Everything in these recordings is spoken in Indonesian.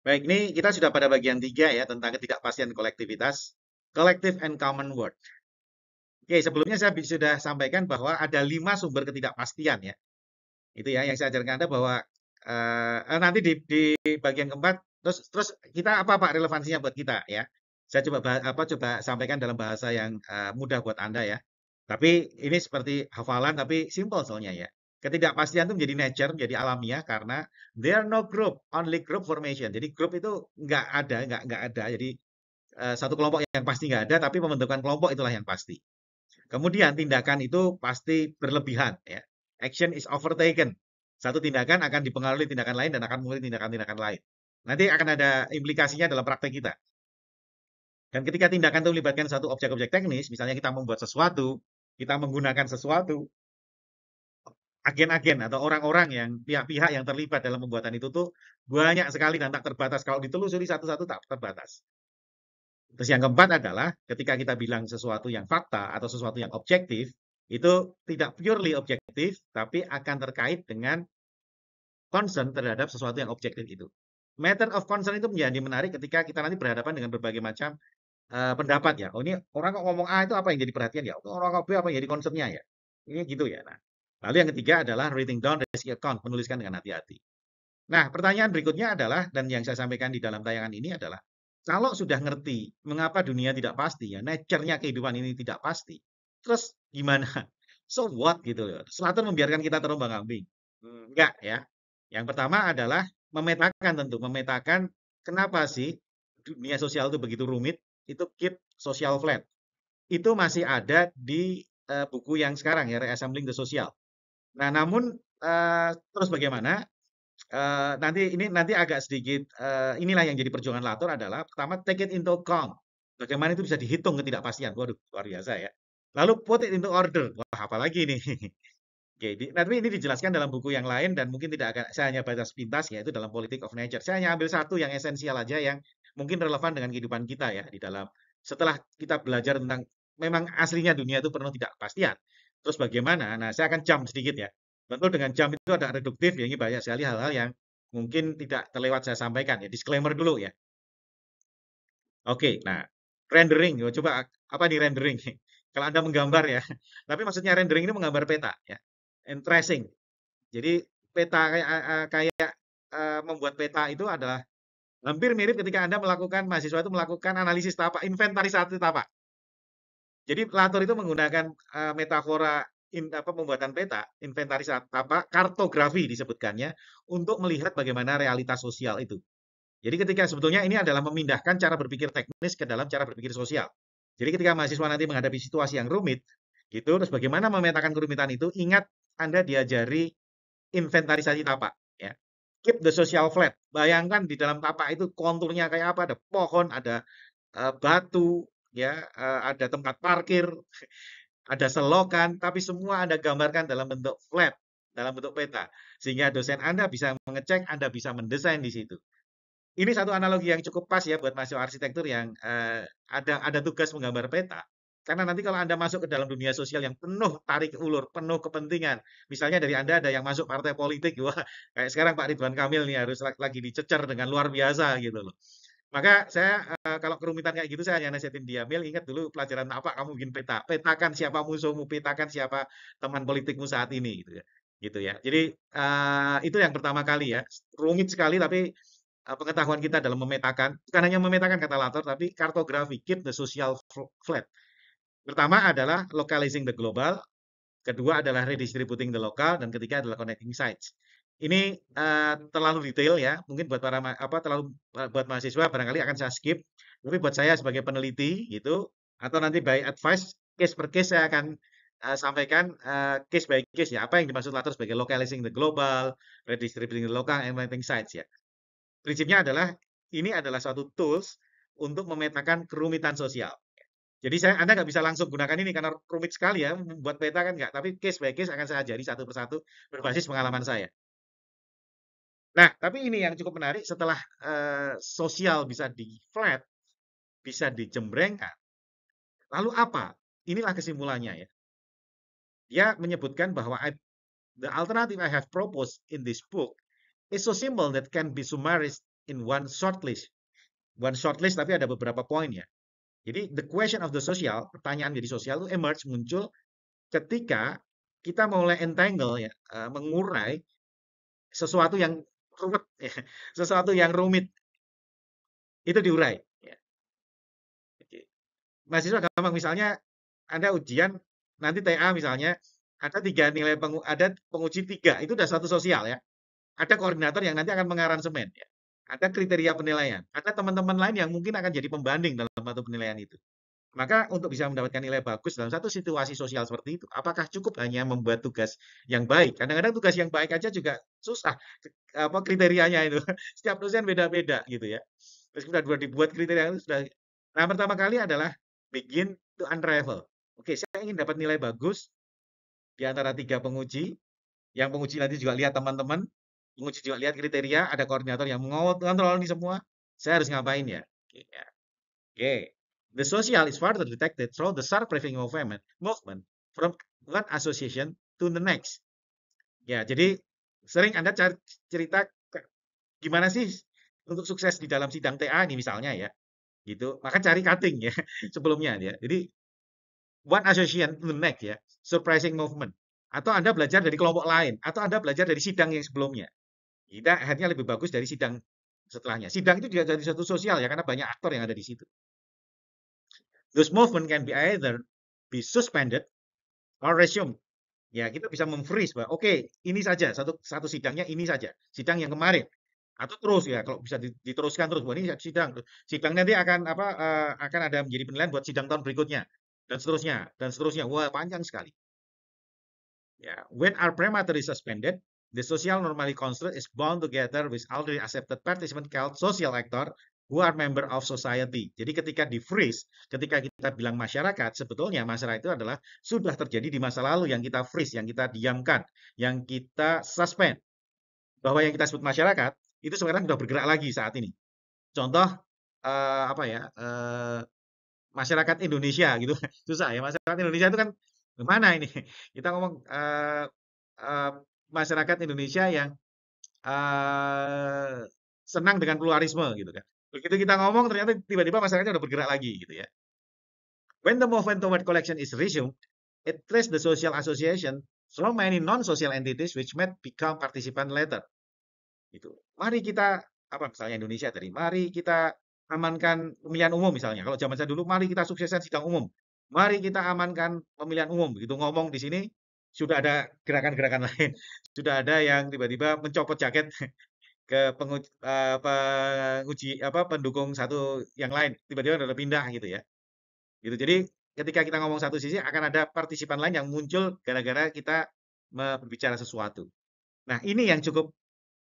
Baik, ini kita sudah pada bagian 3 ya tentang ketidakpastian kolektivitas, collective and common world. Oke, sebelumnya saya sudah sampaikan bahwa ada 5 sumber ketidakpastian ya. Itu ya yang saya ajarkan Anda bahwa nanti di bagian keempat terus terus kita apa Pak relevansinya buat kita ya. Saya coba coba sampaikan dalam bahasa yang mudah buat Anda ya. Tapi ini seperti hafalan tapi simple soalnya ya. Ketidakpastian itu menjadi nature, menjadi alamiah karena there are no group, only group formation. Jadi grup itu nggak ada. Jadi satu kelompok yang pasti nggak ada, tapi pembentukan kelompok itulah yang pasti. Kemudian tindakan itu pasti berlebihan ya. Action is overtaken. Satu tindakan akan dipengaruhi tindakan lain dan akan mengikuti tindakan-tindakan lain. Nanti akan ada implikasinya dalam praktek kita. Dan ketika tindakan itu melibatkan satu objek-objek teknis, misalnya kita membuat sesuatu, kita menggunakan sesuatu, agen-agen atau orang-orang yang pihak-pihak yang terlibat dalam pembuatan itu tuh banyak sekali dan tak terbatas. Kalau ditelusuri satu-satu tak terbatas. Terus yang keempat adalah ketika kita bilang sesuatu yang fakta atau sesuatu yang objektif, itu tidak purely objektif, tapi akan terkait dengan concern terhadap sesuatu yang objektif itu. Matter of concern itu menjadi menarik ketika kita nanti berhadapan dengan berbagai macam pendapat ya. Oh ini orang kok ngomong A itu apa yang jadi perhatian ya? Orang kok B apa yang jadi concernnya ya? Ini gitu ya. Nah, lalu yang ketiga adalah writing down risk account, menuliskan dengan hati-hati. Nah, pertanyaan berikutnya adalah, dan yang saya sampaikan di dalam tayangan ini adalah, kalau sudah ngerti mengapa dunia tidak pasti, ya, nature-nya kehidupan ini tidak pasti, terus gimana? So what gitu loh. Selatan membiarkan kita terombang-ambing. Enggak ya. Yang pertama adalah memetakan tentu, memetakan kenapa sih dunia sosial itu begitu rumit, itu keep social flat. Itu masih ada di buku yang sekarang ya, Reassembling the Social. Nah, namun terus bagaimana? Nanti agak sedikit inilah yang jadi perjuangan Latur adalah pertama take it into account. Bagaimana itu bisa dihitung ketidakpastian. Waduh, luar biasa ya. Lalu put it into order. Wah, apalagi nih. Oke, tapi ini dijelaskan dalam buku yang lain dan mungkin tidak akan saya hanya baca sepintas yaitu dalam Politic of Nature. Saya hanya ambil satu yang esensial aja yang mungkin relevan dengan kehidupan kita ya di dalam setelah kita belajar tentang memang aslinya dunia itu penuh tidak kepastian. Terus bagaimana? Nah, saya akan jump sedikit ya. Tentu dengan jump itu ada reduktif ya, ini banyak sekali hal-hal yang mungkin tidak terlewat saya sampaikan ya. Disclaimer dulu ya. Oke, nah rendering, coba apa nih rendering? Kalau Anda menggambar ya, tapi maksudnya rendering ini menggambar peta ya, and tracing. Jadi peta kayak membuat peta itu adalah hampir mirip ketika Anda melakukan mahasiswa itu melakukan analisis tapak, inventarisasi tapak. Jadi Latour itu menggunakan metafora pembuatan peta, inventarisasi tapak, kartografi disebutkannya untuk melihat bagaimana realitas sosial itu. Jadi ketika sebetulnya ini adalah memindahkan cara berpikir teknis ke dalam cara berpikir sosial. Jadi ketika mahasiswa nanti menghadapi situasi yang rumit, gitu, terus bagaimana memetakan kerumitan itu, ingat Anda diajari inventarisasi tapak, ya. Keep the social flat. Bayangkan di dalam tapak itu konturnya kayak apa, ada pohon, ada batu, ya, ada tempat parkir, ada selokan, tapi semua Anda gambarkan dalam bentuk flat, dalam bentuk peta. Sehingga dosen Anda bisa mengecek, Anda bisa mendesain di situ. Ini satu analogi yang cukup pas ya buat mahasiswa arsitektur yang ada tugas menggambar peta. Karena nanti kalau Anda masuk ke dalam dunia sosial yang penuh tarik ulur, penuh kepentingan, misalnya dari Anda ada yang masuk partai politik, wah kayak sekarang Pak Ridwan Kamil nih harus lagi dicecer dengan luar biasa gitu loh. Maka saya kalau kerumitan kayak gitu saya hanya nasihatin dia, Mil ingat dulu pelajaran apa kamu bikin peta, petakan siapa musuhmu, petakan siapa teman politikmu saat ini gitu ya. Gitu ya. Jadi itu yang pertama kali ya. Rumit sekali tapi pengetahuan kita dalam memetakan, bukan hanya memetakan kata Lator, tapi kartografi, keep the social flat. Pertama adalah localizing the global, kedua adalah redistributing the local, dan ketiga adalah connecting sites. Ini terlalu detail ya, mungkin buat para terlalu buat mahasiswa barangkali akan saya skip, tapi buat saya sebagai peneliti gitu, atau nanti by advice case per case saya akan sampaikan case by case ya, apa yang dimaksud Lator sebagai localizing the global, redistributing the local, and connecting sites ya. Prinsipnya adalah ini adalah suatu tools untuk memetakan kerumitan sosial. Jadi Anda nggak bisa langsung gunakan ini karena rumit sekali ya, membuat peta kan nggak. Tapi case by case akan saya ajari satu persatu berbasis pengalaman saya. Nah, tapi ini yang cukup menarik setelah sosial bisa di flat, bisa dijembrengkan. Lalu apa? Inilah kesimpulannya ya. Dia menyebutkan bahwa the alternative I have proposed in this book is so simple that can be summarized in one shortlist. One shortlist tapi ada beberapa poin ya. Jadi the question of the social, pertanyaan jadi sosial itu emerge muncul ketika kita mulai entangle ya, mengurai sesuatu yang rumit, ya, sesuatu yang rumit itu diurai. Ya. Oke. Mahasiswa gampang misalnya Anda ujian nanti TA misalnya ada tiga nilai ada penguji tiga itu udah satu sosial ya. Ada koordinator yang nanti akan mengaransemen ya. Ada kriteria penilaian. Ada teman-teman lain yang mungkin akan jadi pembanding dalam satu penilaian itu. Maka untuk bisa mendapatkan nilai bagus dalam satu situasi sosial seperti itu, apakah cukup hanya membuat tugas yang baik? Kadang-kadang tugas yang baik aja juga susah apa kriterianya itu. Setiap dosen beda-beda gitu ya. Terus sudah dibuat kriteria itu sudah. Nah, pertama kali adalah begin to unravel. Oke, saya ingin dapat nilai bagus di antara tiga penguji. Yang penguji nanti juga lihat teman-teman, penguji juga lihat kriteria, ada koordinator yang mengontrol ini semua. Saya harus ngapain ya? Oke, ya. Oke. The social is further detected through the surprising movement from one association to the next. Ya, jadi sering Anda cari cerita gimana sih untuk sukses di dalam sidang TA ini misalnya ya, gitu. Maka cari cutting ya sebelumnya ya. Jadi one association to the next ya, surprising movement. Atau Anda belajar dari kelompok lain, atau Anda belajar dari sidang yang sebelumnya. Kita akhirnya lebih bagus dari sidang setelahnya. Sidang itu juga jadi satu sosial ya, karena banyak aktor yang ada di situ. Those movement can be either be suspended or resumed. Ya, kita bisa memfreeze bahwa oke, ini saja satu sidangnya ini saja, sidang yang kemarin. Atau terus ya, kalau bisa diteruskan terus bahwa ini sidang. Sidang nanti akan apa akan ada menjadi penilaian buat sidang tahun berikutnya dan seterusnya dan seterusnya. Wah, panjang sekali. Ya, when our prematurely suspended, the social normally construct is bound together with already accepted participant called social actor who are member of society. Jadi ketika di freeze, ketika kita bilang masyarakat, sebetulnya masyarakat itu adalah sudah terjadi di masa lalu yang kita freeze, yang kita diamkan, yang kita suspend. Bahwa yang kita sebut masyarakat itu sekarang sudah bergerak lagi saat ini. Contoh apa ya? Masyarakat Indonesia gitu. Susah ya, masyarakat Indonesia itu kan gimana ini? Kita ngomong uh, masyarakat Indonesia yang uh, senang dengan pluralisme gitu kan. Begitu kita ngomong ternyata tiba-tiba masyarakatnya udah bergerak lagi gitu ya. When the movement toward collection is resumed, it traces the social association from many non-social entities which might become participant later. Itu. Mari kita apa misalnya Indonesia tadi, mari kita amankan pemilihan umum misalnya. Kalau zaman saya dulu, mari kita sukseskan sidang umum. Mari kita amankan pemilihan umum. Begitu ngomong di sini sudah ada gerakan-gerakan lain. Sudah ada yang tiba-tiba mencopot jaket ke penguji apa pendukung satu yang lain. Tiba-tiba udah pindah gitu ya. Gitu. Jadi ketika kita ngomong satu sisi akan ada partisipan lain yang muncul gara-gara kita berbicara sesuatu. Nah, ini yang cukup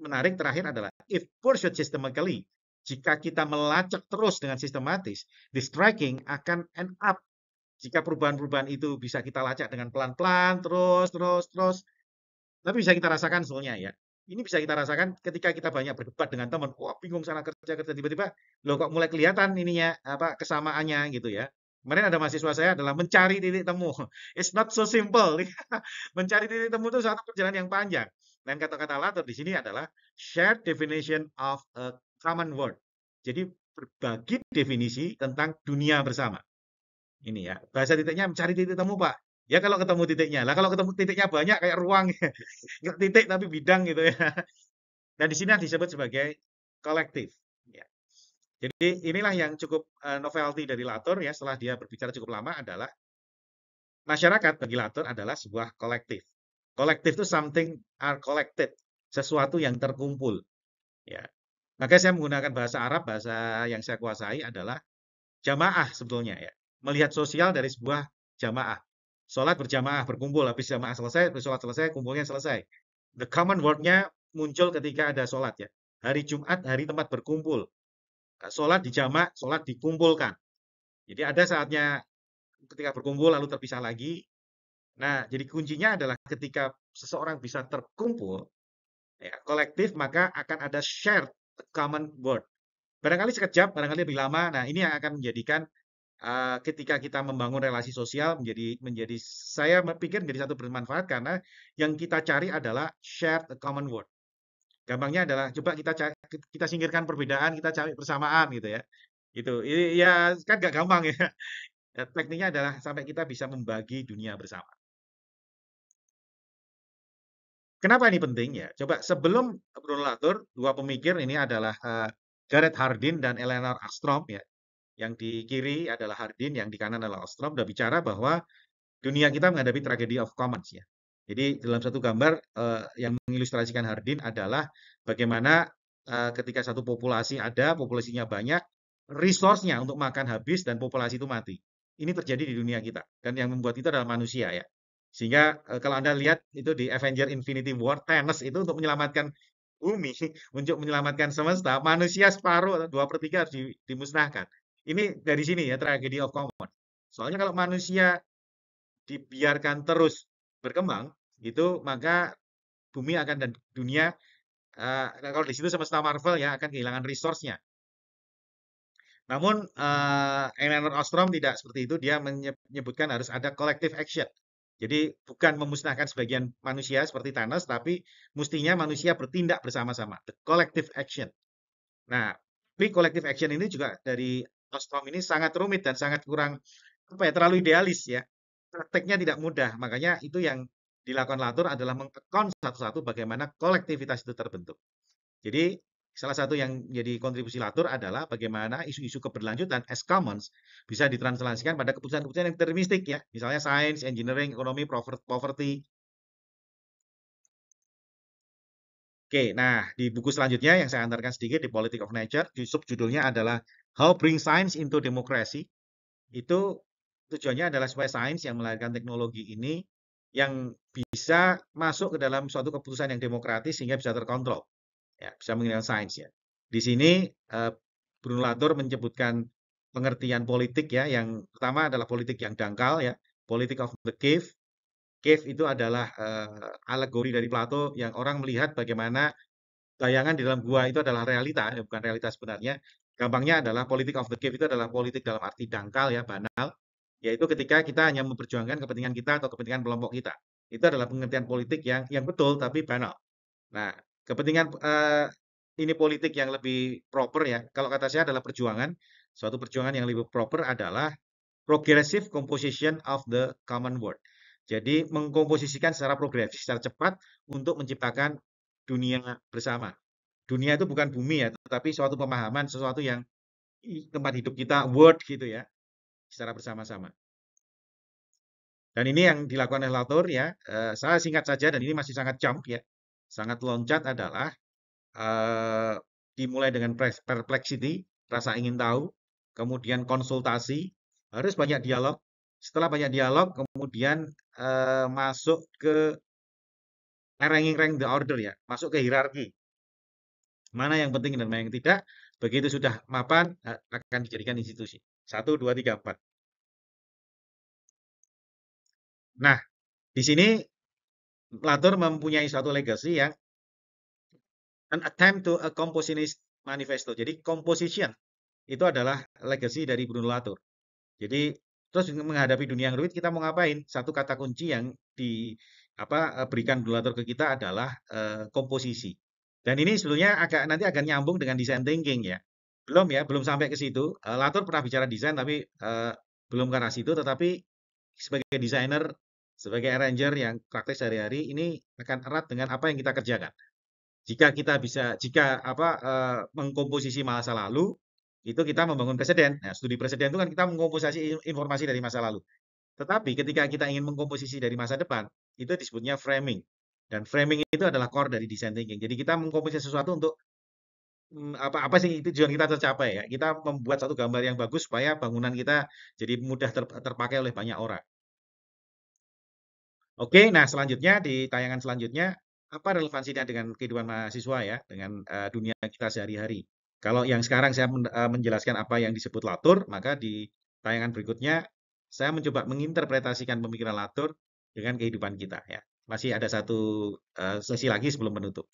menarik terakhir adalah if pursued systematically, jika kita melacak terus dengan sistematis, the striking akan end up jika perubahan-perubahan itu bisa kita lacak dengan pelan-pelan, terus, tapi bisa kita rasakan sebetulnya ya. Ini bisa kita rasakan ketika kita banyak berdebat dengan teman, wah bingung sana kerja tiba-tiba, loh kok mulai kelihatan ininya apa kesamaannya gitu ya. Kemarin ada mahasiswa saya adalah mencari titik temu. It's not so simple. Mencari titik temu itu satu perjalanan yang panjang. Dan kata-kata latar di sini adalah shared definition of a common word. Jadi berbagi definisi tentang dunia bersama. Ini ya, bahasa titiknya mencari titik temu, Pak. Ya kalau ketemu titiknya. Lah kalau ketemu titiknya banyak kayak ruang, nggak titik tapi bidang gitu ya. Dan di sini disebut sebagai kolektif. Ya. Jadi inilah yang cukup novelty dari Latour ya setelah dia berbicara cukup lama adalah masyarakat bagi Latour adalah sebuah kolektif. Kolektif itu something are collected, sesuatu yang terkumpul. Ya. Maka saya menggunakan bahasa Arab, bahasa yang saya kuasai adalah jamaah sebetulnya ya. Melihat sosial dari sebuah jamaah. Sholat berjamaah, berkumpul, habis jamaah selesai, habis sholat selesai, kumpulnya selesai. The common word-nya muncul ketika ada sholat ya. Hari Jumat, hari tempat berkumpul. Sholat dijamak, sholat dikumpulkan. Jadi ada saatnya ketika berkumpul lalu terpisah lagi. Nah, jadi kuncinya adalah ketika seseorang bisa terkumpul, ya, kolektif, maka akan ada shared common word. Barangkali sekejap, barangkali lebih lama. Nah, ini yang akan menjadikan ketika kita membangun relasi sosial menjadi saya pikir menjadi satu bermanfaat karena yang kita cari adalah shared common word. Gampangnya adalah coba kita singkirkan perbedaan, kita cari persamaan gitu ya. Itu. Ya kan gak gampang ya. Tekniknya adalah sampai kita bisa membagi dunia bersama. Kenapa ini penting ya? Coba sebelum Bruno Latour, dua pemikir ini adalah Gareth Hardin dan Eleanor Ostrom ya. Yang di kiri adalah Hardin, yang di kanan adalah Ostrom, udah bicara bahwa dunia kita menghadapi tragedy of commons ya. Jadi dalam satu gambar yang mengilustrasikan Hardin adalah bagaimana ketika satu populasi ada, populasinya banyak, resource-nya untuk makan habis dan populasi itu mati. Ini terjadi di dunia kita. Dan yang membuat itu adalah manusia ya. Sehingga kalau Anda lihat itu di Avenger Infinity War, Thanos itu untuk menyelamatkan bumi, untuk menyelamatkan semesta, manusia separuh atau 2/3 harus dimusnahkan. Ini dari sini ya, tragedy of commons. Soalnya kalau manusia dibiarkan terus berkembang, itu maka bumi akan dan dunia kalau di situ semesta Marvel ya akan kehilangan resource-nya. Namun Eleanor Ostrom tidak seperti itu, dia menyebutkan harus ada collective action. Jadi bukan memusnahkan sebagian manusia seperti Thanos, tapi mestinya manusia bertindak bersama-sama. The collective action. Nah, tapi collective action ini juga dari Ostrom ini sangat rumit dan sangat kurang apa ya, terlalu idealis ya. Prakteknya tidak mudah. Makanya itu yang dilakukan Latour adalah mengekon satu-satu bagaimana kolektivitas itu terbentuk. Jadi salah satu yang jadi kontribusi Latour adalah bagaimana isu-isu keberlanjutan as commons bisa ditranslasikan pada keputusan-keputusan yang deterministik ya. Misalnya sains, engineering, ekonomi, poverty. Oke, nah di buku selanjutnya yang saya antarkan sedikit di Politics of Nature, subjudulnya adalah How Bring Science into Democracy. Itu tujuannya adalah supaya sains yang melahirkan teknologi ini yang bisa masuk ke dalam suatu keputusan yang demokratis sehingga bisa terkontrol. Ya, bisa menggunakan sains ya. Di sini Bruno Latour menyebutkan pengertian politik ya, yang pertama adalah politik yang dangkal ya, politik of the cave. Cave itu adalah alegori dari Plato yang orang melihat bagaimana bayangan di dalam gua itu adalah realita, ya, bukan realitas sebenarnya. Gampangnya adalah politik of the cave itu adalah politik dalam arti dangkal ya, banal, yaitu ketika kita hanya memperjuangkan kepentingan kita atau kepentingan kelompok kita. Itu adalah pengertian politik yang betul tapi banal. Nah, kepentingan ini politik yang lebih proper ya. Kalau kata saya adalah perjuangan. Suatu perjuangan yang lebih proper adalah progressive composition of the common world. Jadi mengkomposisikan secara progresif, secara cepat untuk menciptakan dunia bersama. Dunia itu bukan bumi ya, tetapi suatu pemahaman, sesuatu yang tempat hidup kita, world gitu ya, secara bersama-sama. Dan ini yang dilakukan oleh Latour ya, saya singkat saja dan ini masih sangat jump ya, sangat loncat adalah dimulai dengan perplexity, rasa ingin tahu, kemudian konsultasi, harus banyak dialog. Setelah banyak dialog, kemudian masuk ke ranking the order ya, masuk ke hierarki. Mana yang penting dan mana yang tidak. Begitu sudah mapan, akan dijadikan institusi. 1, 2, 3, 4. Nah, di sini Latour mempunyai suatu legacy yang an attempt to a compositionist manifesto. Jadi composition itu adalah legacy dari Bruno Latour. Jadi terus menghadapi dunia yang rumit kita mau ngapain? Satu kata kunci yang di berikan Bruno Latour ke kita adalah komposisi. Dan ini sebetulnya nanti akan nyambung dengan design thinking ya. Belum ya, belum sampai ke situ. Latour pernah bicara desain tapi belum ke arah situ. Tetapi sebagai desainer, sebagai arranger yang praktek sehari-hari ini akan erat dengan apa yang kita kerjakan. Jika kita bisa, mengkomposisi masa lalu, itu kita membangun preseden. Nah, studi preseden itu kan kita mengkomposisi informasi dari masa lalu. Tetapi ketika kita ingin mengkomposisi dari masa depan, itu disebutnya framing. Dan framing itu adalah core dari design thinking. Jadi kita mengkomposisi sesuatu untuk apa sih tujuan kita tercapai ya. Kita membuat satu gambar yang bagus supaya bangunan kita jadi mudah terpakai oleh banyak orang. Oke, nah selanjutnya di tayangan selanjutnya apa relevansinya dengan kehidupan mahasiswa ya, dengan dunia kita sehari-hari. Kalau yang sekarang saya menjelaskan apa yang disebut Latour, maka di tayangan berikutnya saya mencoba menginterpretasikan pemikiran Latour dengan kehidupan kita ya. Masih ada satu sesi lagi sebelum menutup.